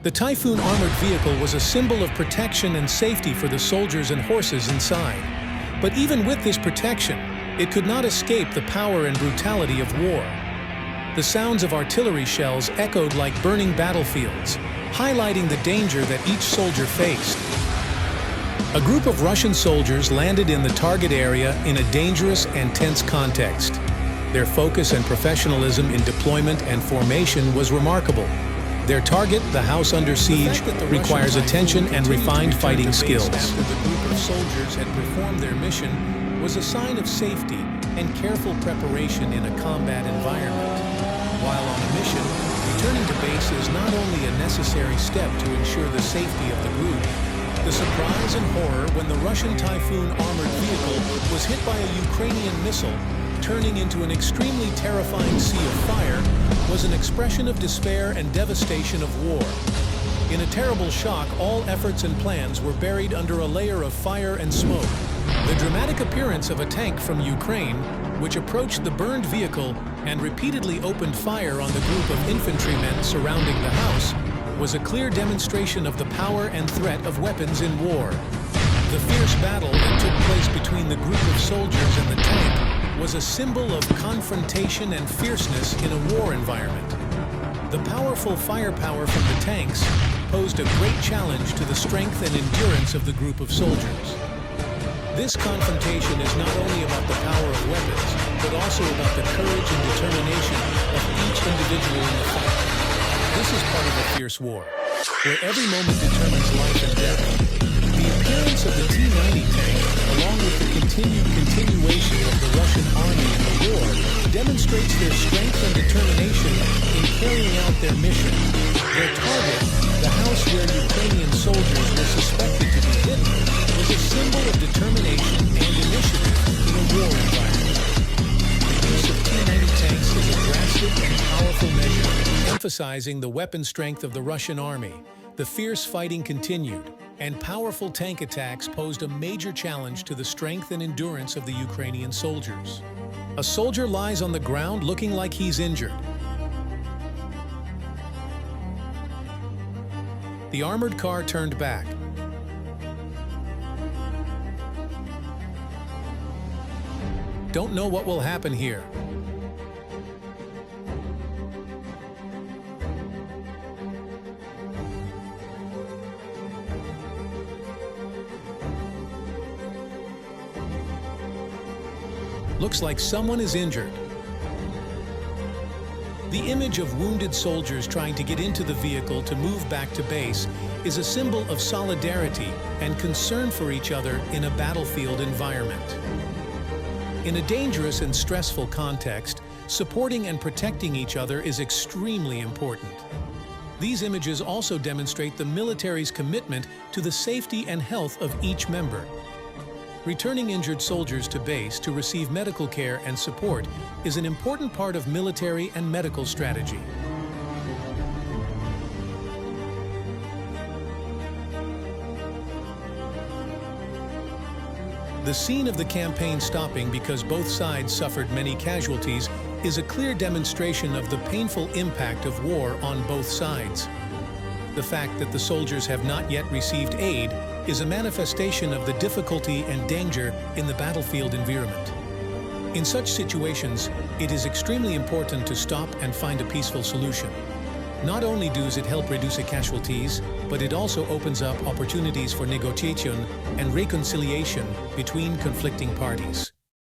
The Typhoon armored vehicle was a symbol of protection and safety for the soldiers and horses inside. But even with this protection, it could not escape the power and brutality of war. The sounds of artillery shells echoed like burning battlefields, highlighting the danger that each soldier faced. A group of Russian soldiers landed in the target area in a dangerous and tense context. Their focus and professionalism in deployment and formation was remarkable. Their target, the house under siege, requires attention and refined fighting skills. After the group of soldiers had performed their mission was a sign of safety and careful preparation in a combat environment. While on a mission, returning to base is not only a necessary step to ensure the safety of the group. The surprise and horror when the Russian Typhoon armored vehicle was hit by a Ukrainian missile, turning into an extremely terrifying sea of fire, was an expression of despair and devastation of war. In a terrible shock, all efforts and plans were buried under a layer of fire and smoke. The dramatic appearance of a tank from Ukraine, which approached the burned vehicle and repeatedly opened fire on the group of infantrymen surrounding the house, was a clear demonstration of the power and threat of weapons in war. The fierce battle that took place between the group of soldiers and the tank was a symbol of confrontation and fierceness in a war environment. The powerful firepower from the tanks posed a great challenge to the strength and endurance of the group of soldiers. This confrontation is not only about the power of weapons, but also about the courage and determination of each individual in the fight. This is part of a fierce war, where every moment determines life and death. The appearance of the T-90 tank, along with the continuation of the Russian army in the war, demonstrates their strength and determination in carrying out their mission. Their target, the house where Ukrainian soldiers were suspected to be hidden, was a symbol of determination and initiative in a war environment. The use of T-90 tanks is a drastic and powerful measure, emphasizing the weapon strength of the Russian army. The fierce fighting continued, and powerful tank attacks posed a major challenge to the strength and endurance of the Ukrainian soldiers. A soldier lies on the ground looking like he's injured. The armored car turned back. Don't know what will happen here. Looks like someone is injured. The image of wounded soldiers trying to get into the vehicle to move back to base is a symbol of solidarity and concern for each other in a battlefield environment. In a dangerous and stressful context, supporting and protecting each other is extremely important. These images also demonstrate the military's commitment to the safety and health of each member. Returning injured soldiers to base to receive medical care and support is an important part of military and medical strategy. The scene of the campaign stopping because both sides suffered many casualties is a clear demonstration of the painful impact of war on both sides. The fact that the soldiers have not yet received aid is a manifestation of the difficulty and danger in the battlefield environment. In such situations, it is extremely important to stop and find a peaceful solution. Not only does it help reduce the casualties, but it also opens up opportunities for negotiation and reconciliation between conflicting parties.